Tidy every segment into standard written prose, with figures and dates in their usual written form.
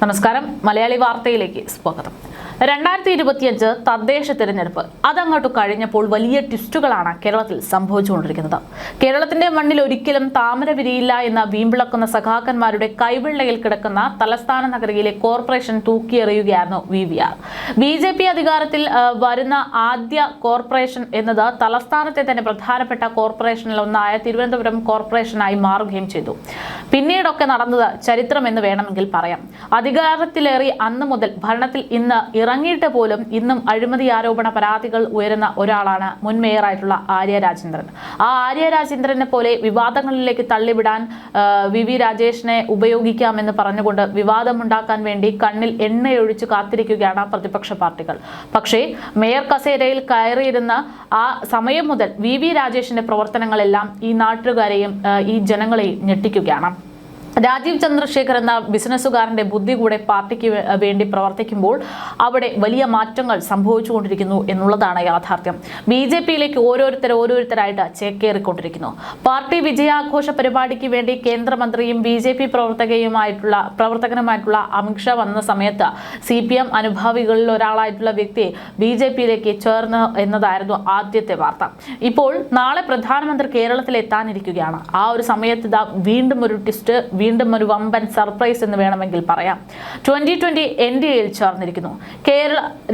നമസ്കാരം. മലയാളി വാർത്തയിലേക്ക് സ്വാഗതം. 2025 തദ്ദേശ തിരഞ്ഞെടുപ്പ് അതങ്ങോട്ട് കഴിഞ്ഞപ്പോൾ വലിയ ട്വിസ്റ്റുകളാണ് കേരളത്തിൽ സംഭവിച്ചുകൊണ്ടിരിക്കുന്നത്. കേരളത്തിന്റെ മണ്ണിൽ ഒരിക്കലും താമര വിരിയില്ല എന്ന വീമ്പിളക്കുന്ന സഖാക്കന്മാരുടെ കൈവെള്ളയിൽ കിടക്കുന്ന തലസ്ഥാന നഗരിയിലെ കോർപ്പറേഷൻ തൂക്കിയെറിയുകയായിരുന്നു VVR. BJP അധികാരത്തിൽ വരുന്ന ആദ്യ കോർപ്പറേഷൻ എന്നത് തലസ്ഥാനത്തെ തന്നെ പ്രധാനപ്പെട്ട കോർപ്പറേഷനിൽ ഒന്നായ തിരുവനന്തപുരം കോർപ്പറേഷനായി മാറുകയും ചെയ്തു. പിന്നീടൊക്കെ നടന്നത് ചരിത്രം എന്ന് വേണമെങ്കിൽ പറയാം. അധികാരത്തിലേറി അന്ന് മുതൽ ഭരണത്തിൽ ഇന്ന് ഇറങ്ങിയിട്ട് പോലും ഇന്നും അഴിമതി ആരോപണ പരാതികൾ ഉയരുന്ന ഒരാളാണ് മുൻ മേയറായിട്ടുള്ള ആര്യ രാജേന്ദ്രൻ. ആ ആര്യ രാജേന്ദ്രനെ പോലെ വിവാദങ്ങളിലേക്ക് തള്ളിവിടാൻ VV രാജേഷിനെ ഉപയോഗിക്കാമെന്ന് പറഞ്ഞുകൊണ്ട് വിവാദമുണ്ടാക്കാൻ വേണ്ടി കണ്ണിൽ എണ്ണയൊഴിച്ച് കാത്തിരിക്കുകയാണ് പ്രതിപക്ഷ പാർട്ടികൾ. പക്ഷേ മേയർ കസേരയിൽ കയറിയിരുന്ന ആ സമയം മുതൽ VV രാജേഷിന്റെ പ്രവർത്തനങ്ങളെല്ലാം ഈ നാട്ടുകാരെയും ഈ ജനങ്ങളെയും ഞെട്ടിക്കുകയാണ്. രാജീവ് ചന്ദ്രശേഖർ എന്ന ബിസിനസ്സുകാരന്റെ ബുദ്ധി കൂടെ പാർട്ടിക്ക് വേണ്ടി പ്രവർത്തിക്കുമ്പോൾ അവിടെ വലിയ മാറ്റങ്ങൾ സംഭവിച്ചുകൊണ്ടിരിക്കുന്നു എന്നുള്ളതാണ് യാഥാർത്ഥ്യം. BJPയിലേക്ക് ഓരോരുത്തരായിട്ട് ചേക്കേറിക്കൊണ്ടിരിക്കുന്നു. പാർട്ടി വിജയാഘോഷ പരിപാടിക്ക് വേണ്ടി കേന്ദ്രമന്ത്രിയും BJP പ്രവർത്തകനുമായിട്ടുള്ള അമിത്ഷാ വന്ന സമയത്ത് CPM അനുഭാവികളിൽ ഒരാളായിട്ടുള്ള വ്യക്തിയെ BJPയിലേക്ക് ചേർന്ന് എന്നതായിരുന്നു ആദ്യത്തെ വാർത്ത. ഇപ്പോൾ നാളെ പ്രധാനമന്ത്രി കേരളത്തിൽ എത്താനിരിക്കുകയാണ്. ആ ഒരു സമയത്ത് വീണ്ടും ഒരു ട്വിസ്റ്റ്, വീണ്ടും ഒരു വമ്പൻ സർപ്രൈസ് എന്ന് വേണമെങ്കിൽ പറയാം. 2020 NDAയിൽ ചേർന്നിരിക്കുന്നു.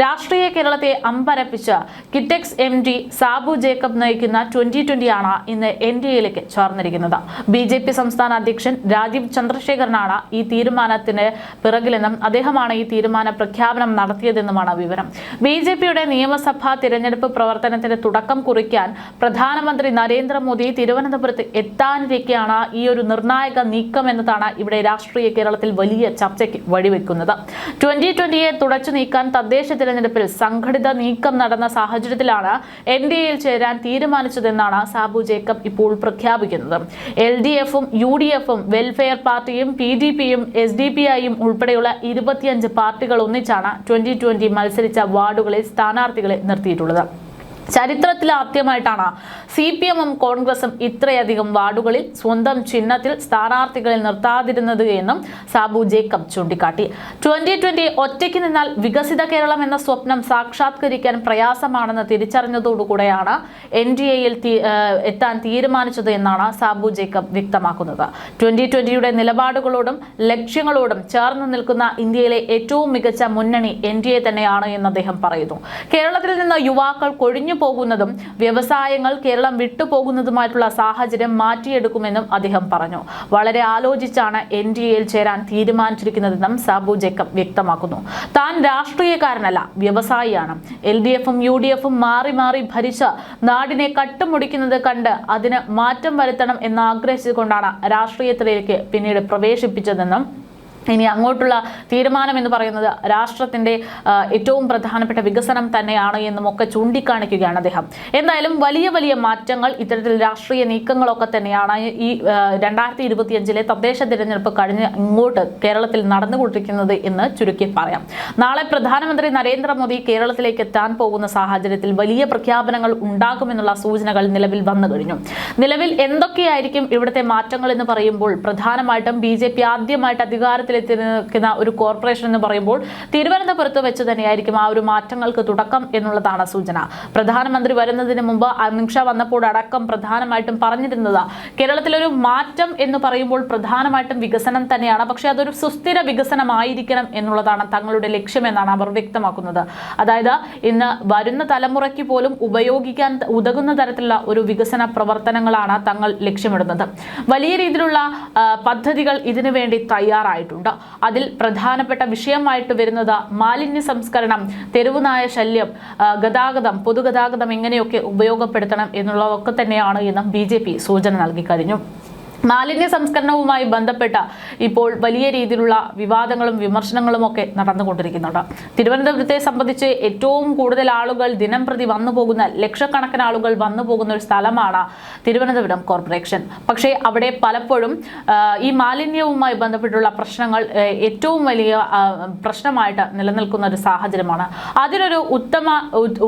രാഷ്ട്രീയ കേരളത്തെ അമ്പരപ്പിച്ച കിറ്റെക്സ് MD സാബു ജേക്കബ് നയിക്കുന്ന 2020 ആണ് ഇന്ന് NDAയിലേക്ക് ചേർന്നിരിക്കുന്നത്. BJP സംസ്ഥാന അധ്യക്ഷൻ രാജീവ് ചന്ദ്രശേഖരനാണ് ഈ തീരുമാനത്തിന് പിറകിലെന്നും അദ്ദേഹമാണ് ഈ തീരുമാന പ്രഖ്യാപനം നടത്തിയതെന്നുമാണ് വിവരം. BJPയുടെ നിയമസഭാ തിരഞ്ഞെടുപ്പ് പ്രവർത്തനത്തിന് തുടക്കം കുറിക്കാൻ പ്രധാനമന്ത്രി നരേന്ദ്രമോദി തിരുവനന്തപുരത്ത് എത്താനിരിക്കെയാണ് ഈ ഒരു നിർണായക നീക്കം എന്നതാണ് ഇവിടെ രാഷ്ട്രീയ കേരളത്തിൽ വലിയ ചർച്ചയ്ക്ക് വഴിവെക്കുന്നത്. 2020യെ തുടച്ചു നീക്കാൻ തദ്ദേശ തിരഞ്ഞെടുപ്പിൽ സംഘടിത നീക്കം നടന്ന സാഹചര്യത്തിലാണ് NDAയിൽ ചേരാൻ തീരുമാനിച്ചതെന്നാണ് സാബു ജേക്കബ് ഇപ്പോൾ പ്രഖ്യാപിക്കുന്നത്. LDFും UDFും വെൽഫെയർ പാർട്ടിയും PDPയും SDPIയും ഉൾപ്പെടെയുള്ള 25 പാർട്ടികൾ ഒന്നിച്ചാണ് 2020 മത്സരിച്ച വാർഡുകളിൽ സ്ഥാനാർത്ഥികളെ നിർത്തിയിട്ടുള്ളത്. ചരിത്രത്തിൽ ആദ്യമായിട്ടാണ് CPMും കോൺഗ്രസും ഇത്രയധികം വാർഡുകളിൽ സ്വന്തം ചിഹ്നത്തിൽ സ്ഥാനാർത്ഥികളെ നിർത്താതിരുന്നത് എന്നും സാബു ജേക്കബ് ചൂണ്ടിക്കാട്ടി. 2020 ഒറ്റയ്ക്ക് നിന്നാൽ വികസിത കേരളം എന്ന സ്വപ്നം സാക്ഷാത്കരിക്കാൻ പ്രയാസമാണെന്ന് തിരിച്ചറിഞ്ഞതോടുകൂടെയാണ് NDAയിൽ എത്താൻ തീരുമാനിച്ചത് എന്നാണ് സാബു ജേക്കബ് വ്യക്തമാക്കുന്നത്. 2020യുടെ നിലപാടുകളോടും ലക്ഷ്യങ്ങളോടും ചേർന്ന് നിൽക്കുന്ന ഇന്ത്യയിലെ ഏറ്റവും മികച്ച മുന്നണി NDA തന്നെയാണ് എന്ന് അദ്ദേഹം പറയുന്നു. കേരളത്തിൽ നിന്ന് യുവാക്കൾ കൊഴിഞ്ഞു പോകുന്നതും വ്യവസായങ്ങൾ കേരളം വിട്ടുപോകുന്നതുമായിട്ടുള്ള സാഹചര്യം മാറ്റിയെടുക്കുമെന്നും അദ്ദേഹം പറഞ്ഞു. വളരെ ആലോചിച്ചാണ് NDAയിൽ ചേരാൻ തീരുമാനിച്ചിരിക്കുന്നതെന്നും സാബു ജേക്കബ് വ്യക്തമാക്കുന്നു. താൻ രാഷ്ട്രീയക്കാരനല്ല, വ്യവസായിയാണ്. LDFും UDFും മാറി മാറി ഭരിച്ച നാടിനെ കട്ടുമുടിക്കുന്നത് കണ്ട് അതിന് മാറ്റം വരുത്തണം എന്നാഗ്രഹിച്ചുകൊണ്ടാണ് രാഷ്ട്രീയത്തിലേക്ക് പിന്നീട് പ്രവേശിപ്പിച്ചതെന്നും ഇനി അങ്ങോട്ടുള്ള തീരുമാനം എന്ന് പറയുന്നത് രാഷ്ട്രത്തിന്റെ ഏറ്റവും പ്രധാനപ്പെട്ട വികസനം തന്നെയാണ് എന്നും ഒക്കെ ചൂണ്ടിക്കാണിക്കുകയാണ് അദ്ദേഹം. എന്തായാലും വലിയ വലിയ മാറ്റങ്ങൾ, ഇത്തരത്തിൽ രാഷ്ട്രീയ നീക്കങ്ങളൊക്കെ തന്നെയാണ് ഈ 2025 തദ്ദേശ തിരഞ്ഞെടുപ്പ് കഴിഞ്ഞ് ഇങ്ങോട്ട് കേരളത്തിൽ നടന്നുകൊണ്ടിരിക്കുന്നത് എന്ന് ചുരുക്കി പറയാം. നാളെ പ്രധാനമന്ത്രി നരേന്ദ്രമോദി കേരളത്തിലേക്ക് എത്താൻ പോകുന്ന സാഹചര്യത്തിൽ വലിയ പ്രഖ്യാപനങ്ങൾ ഉണ്ടാകുമെന്നുള്ള സൂചനകൾ നിലവിൽ വന്നു കഴിഞ്ഞു. നിലവിൽ എന്തൊക്കെയായിരിക്കും ഇവിടുത്തെ മാറ്റങ്ങൾ എന്ന് പറയുമ്പോൾ പ്രധാനമായിട്ടും BJP ആദ്യമായിട്ട് അധികാരത്തിൽ ക്കുന്ന ഒരു കോർപ്പറേഷൻ എന്ന് പറയുമ്പോൾ തിരുവനന്തപുരത്ത് വെച്ച് തന്നെയായിരിക്കും ആ ഒരു മാറ്റങ്ങൾക്ക് തുടക്കം എന്നുള്ളതാണ് സൂചന. പ്രധാനമന്ത്രി വരുന്നതിന് മുമ്പ് അമിത്ഷാ വന്നപ്പോൾ അടക്കം പ്രധാനമായിട്ടും പറഞ്ഞിരുന്നത് കേരളത്തിലൊരു മാറ്റം എന്ന് പറയുമ്പോൾ പ്രധാനമായിട്ടും വികസനം തന്നെയാണ്. പക്ഷെ അതൊരു സുസ്ഥിര വികസനമായിരിക്കണം എന്നുള്ളതാണ് തങ്ങളുടെ ലക്ഷ്യമെന്നാണ് അവർ വ്യക്തമാക്കുന്നത്. അതായത് ഇന്ന് വരുന്ന തലമുറയ്ക്ക് പോലും ഉപയോഗിക്കാൻ ഉതകുന്ന തരത്തിലുള്ള ഒരു വികസന പ്രവർത്തനങ്ങളാണ് തങ്ങൾ ലക്ഷ്യമിടുന്നത്. വലിയ രീതിയിലുള്ള പദ്ധതികൾ ഇതിനു വേണ്ടി തയ്യാറായിട്ടുണ്ട്. അതിൽ പ്രധാനപ്പെട്ട വിഷയമായിട്ട് വരുന്നത് മാലിന്യ സംസ്കരണം, തെരുവുനായ ശല്യം, ഗതാഗതം, പൊതുഗതാഗതം എങ്ങനെയൊക്കെ ഉപയോഗപ്പെടുത്തണം എന്നുള്ളതൊക്കെ തന്നെയാണ് എന്ന് BJP സൂചന നൽകി കഴിഞ്ഞു. മാലിന്യ സംസ്കരണവുമായി ബന്ധപ്പെട്ട ഇപ്പോൾ വലിയ രീതിയിലുള്ള വിവാദങ്ങളും വിമർശനങ്ങളും ഒക്കെ നടന്നുകൊണ്ടിരിക്കുന്നുണ്ട്. തിരുവനന്തപുരത്തെ സംബന്ധിച്ച് ഏറ്റവും കൂടുതൽ ആളുകൾ ദിനം പ്രതി വന്നു പോകുന്ന, ലക്ഷക്കണക്കിന് ആളുകൾ വന്നു പോകുന്ന ഒരു സ്ഥലമാണ് തിരുവനന്തപുരം കോർപ്പറേഷൻ. പക്ഷേ അവിടെ പലപ്പോഴും ഈ മാലിന്യവുമായി ബന്ധപ്പെട്ടുള്ള പ്രശ്നങ്ങൾ ഏറ്റവും വലിയ പ്രശ്നമായിട്ട് നിലനിൽക്കുന്ന ഒരു സാഹചര്യമാണ്. അതിനൊരു ഉത്തമ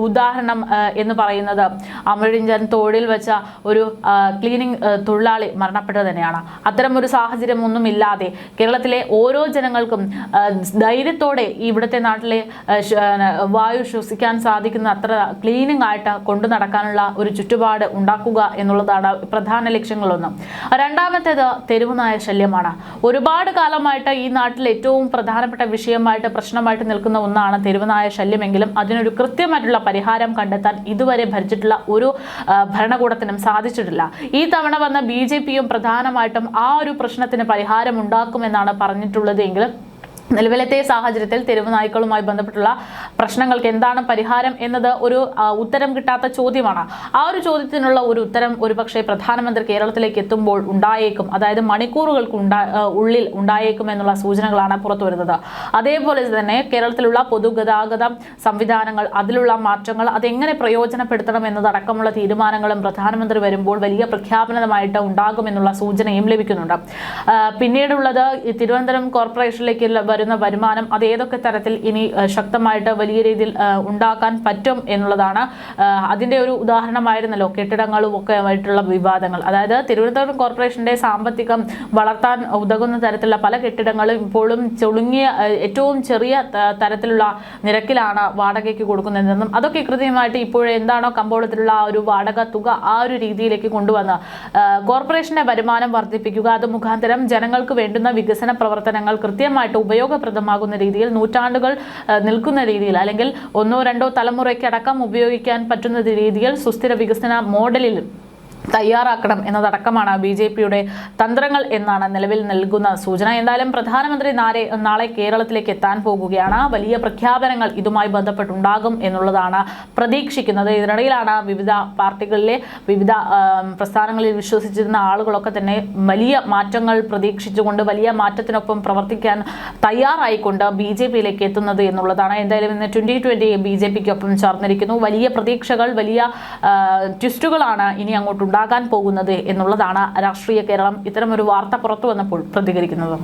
ഉദാഹരണം എന്ന് പറയുന്നത് അമഴിഞ്ചൻ തോടിൽ വെച്ച ഒരു ക്ലീനിങ് തൊഴിലാളി മരണപ്പെട്ടത് തന്നെയാണ്. അത്തരമൊരു സാഹചര്യം ഒന്നുമില്ലാതെ കേരളത്തിലെ ഓരോ ജനങ്ങൾക്കും ധൈര്യത്തോടെ ഇവിടുത്തെ നാട്ടിലെ വായു ശ്വസിക്കാൻ സാധിക്കുന്ന അത്ര ക്ലീനിങ് ആയിട്ട് കൊണ്ടു നടക്കാനുള്ള ഒരു ചുറ്റുപാട് ഉണ്ടാക്കുക എന്നുള്ളതാണ് പ്രധാന ലക്ഷ്യങ്ങളൊന്നും. രണ്ടാമത്തേത് തെരുവുനായ ശല്യമാണ്. ഒരുപാട് കാലമായിട്ട് ഈ നാട്ടിൽ ഏറ്റവും പ്രധാനപ്പെട്ട വിഷയമായിട്ട് പ്രശ്നമായിട്ട് നിൽക്കുന്ന ഒന്നാണ് തെരുവുനായ ശല്യമെങ്കിലും അതിനൊരു കൃത്യമായിട്ടുള്ള പരിഹാരം കണ്ടെത്താൻ ഇതുവരെ ഭരിച്ചിട്ടുള്ള ഒരു ഭരണകൂടത്തിനും സാധിച്ചിട്ടില്ല. ഈ തവണ വന്ന BJPയും പ്രധാനമായിട്ടും ആ ഒരു പ്രശ്നത്തിന് പരിഹാരം ഉണ്ടാക്കുമെന്നാണ് പറഞ്ഞിട്ടുള്ളത്. എങ്കിലും നിലവിലത്തെ സാഹചര്യത്തിൽ തെരുവ് നായ്ക്കളുമായി ബന്ധപ്പെട്ടുള്ള പ്രശ്നങ്ങൾക്ക് എന്താണ് പരിഹാരം എന്നത് ഒരു ഉത്തരം കിട്ടാത്ത ചോദ്യമാണ്. ആ ഒരു ചോദ്യത്തിനുള്ള ഒരു ഉത്തരം ഒരുപക്ഷെ പ്രധാനമന്ത്രി കേരളത്തിലേക്ക് എത്തുമ്പോൾ ഉണ്ടായേക്കും, അതായത് മണിക്കൂറുകൾക്ക് ഉള്ളിൽ ഉണ്ടായേക്കും എന്നുള്ള സൂചനകളാണ് പുറത്തു വരുന്നത്. അതേപോലെ തന്നെ കേരളത്തിലുള്ള പൊതുഗതാഗത സംവിധാനങ്ങൾ, അതിലുള്ള മാറ്റങ്ങൾ അതെങ്ങനെ പ്രയോജനപ്പെടുത്തണം എന്നതടക്കമുള്ള തീരുമാനങ്ങളും പ്രധാനമന്ത്രി വരുമ്പോൾ വലിയ പ്രഖ്യാപനമായിട്ട് ഉണ്ടാകുമെന്നുള്ള സൂചനയും ലഭിക്കുന്നുണ്ട്. പിന്നീടുള്ളത് തിരുവനന്തപുരം കോർപ്പറേഷനിലേക്ക് വരുന്ന വരുമാനം അത് ഏതൊക്കെ തരത്തിൽ ഇനി ശക്തമായിട്ട് വലിയ രീതിയിൽ ഉണ്ടാക്കാൻ പറ്റും എന്നുള്ളതാണ്. അതിന്റെ ഒരു ഉദാഹരണമായിരുന്നല്ലോ കെട്ടിടങ്ങളും ഒക്കെ ആയിട്ടുള്ള വിവാദങ്ങൾ. അതായത് തിരുവനന്തപുരം കോർപ്പറേഷന്റെ സാമ്പത്തികം വളർത്താൻ ഉതകുന്ന തരത്തിലുള്ള പല കെട്ടിടങ്ങളും ഇപ്പോഴും ചുളുങ്ങിയ ഏറ്റവും ചെറിയ തരത്തിലുള്ള നിരക്കിലാണ് വാടകയ്ക്ക് കൊടുക്കുന്നതെന്നും അതൊക്കെ കൃത്യമായിട്ട് ഇപ്പോഴെന്താണോ കമ്പോളത്തിലുള്ള ആ ഒരു വാടക തുക ആ ഒരു രീതിയിലേക്ക് കൊണ്ടുവന്ന് കോർപ്പറേഷന്റെ വരുമാനം വർദ്ധിപ്പിക്കുക, അത് മുഖാന്തരം ജനങ്ങൾക്ക് വേണ്ടുന്ന വികസന പ്രവർത്തനങ്ങൾ കൃത്യമായിട്ട് ഉപയോഗപ്രദമാകുന്ന രീതിയിൽ, നൂറ്റാണ്ടുകൾ നിൽക്കുന്ന രീതിയിൽ, അല്ലെങ്കിൽ ഒന്നോ രണ്ടോ തലമുറയ്ക്കടക്കം ഉപയോഗിക്കാൻ പറ്റുന്ന രീതിയിൽ സുസ്ഥിര വികസന മോഡലിൽ തയ്യാറാക്കണം എന്നതടക്കമാണ് BJPയുടെ തന്ത്രങ്ങൾ എന്നാണ് നിലവിൽ നൽകുന്ന സൂചന. എന്തായാലും പ്രധാനമന്ത്രി നാളെ കേരളത്തിലേക്ക് എത്താൻ പോകുകയാണ്. വലിയ പ്രഖ്യാപനങ്ങൾ ഇതുമായി ബന്ധപ്പെട്ടുണ്ടാകും എന്നുള്ളതാണ് പ്രതീക്ഷിക്കുന്നത്. ഇതിനിടയിലാണ് വിവിധ പാർട്ടികളിലെ വിവിധ പ്രസ്ഥാനങ്ങളിൽ വിശ്വസിച്ചിരുന്ന ആളുകളൊക്കെ തന്നെ വലിയ മാറ്റങ്ങൾ പ്രതീക്ഷിച്ചുകൊണ്ട് വലിയ മാറ്റത്തിനൊപ്പം പ്രവർത്തിക്കാൻ തയ്യാറായിക്കൊണ്ട് BJPയിലേക്ക് എത്തുന്നത് എന്നുള്ളതാണ്. എന്തായാലും ഇന്ന് 2020 BJPക്കൊപ്പം ചേർന്നിരിക്കുന്നു. വലിയ പ്രതീക്ഷകൾ, വലിയ ട്വിസ്റ്റുകളാണ് ഇനി അങ്ങോട്ട് ഉണ്ടാകാൻ പോകുന്നത് എന്നുള്ളതാണ് രാഷ്ട്രീയ കേരളം ഇത്തരമൊരു വാർത്ത പുറത്തു വന്നപ്പോൾ പ്രതികരിക്കുന്നത്.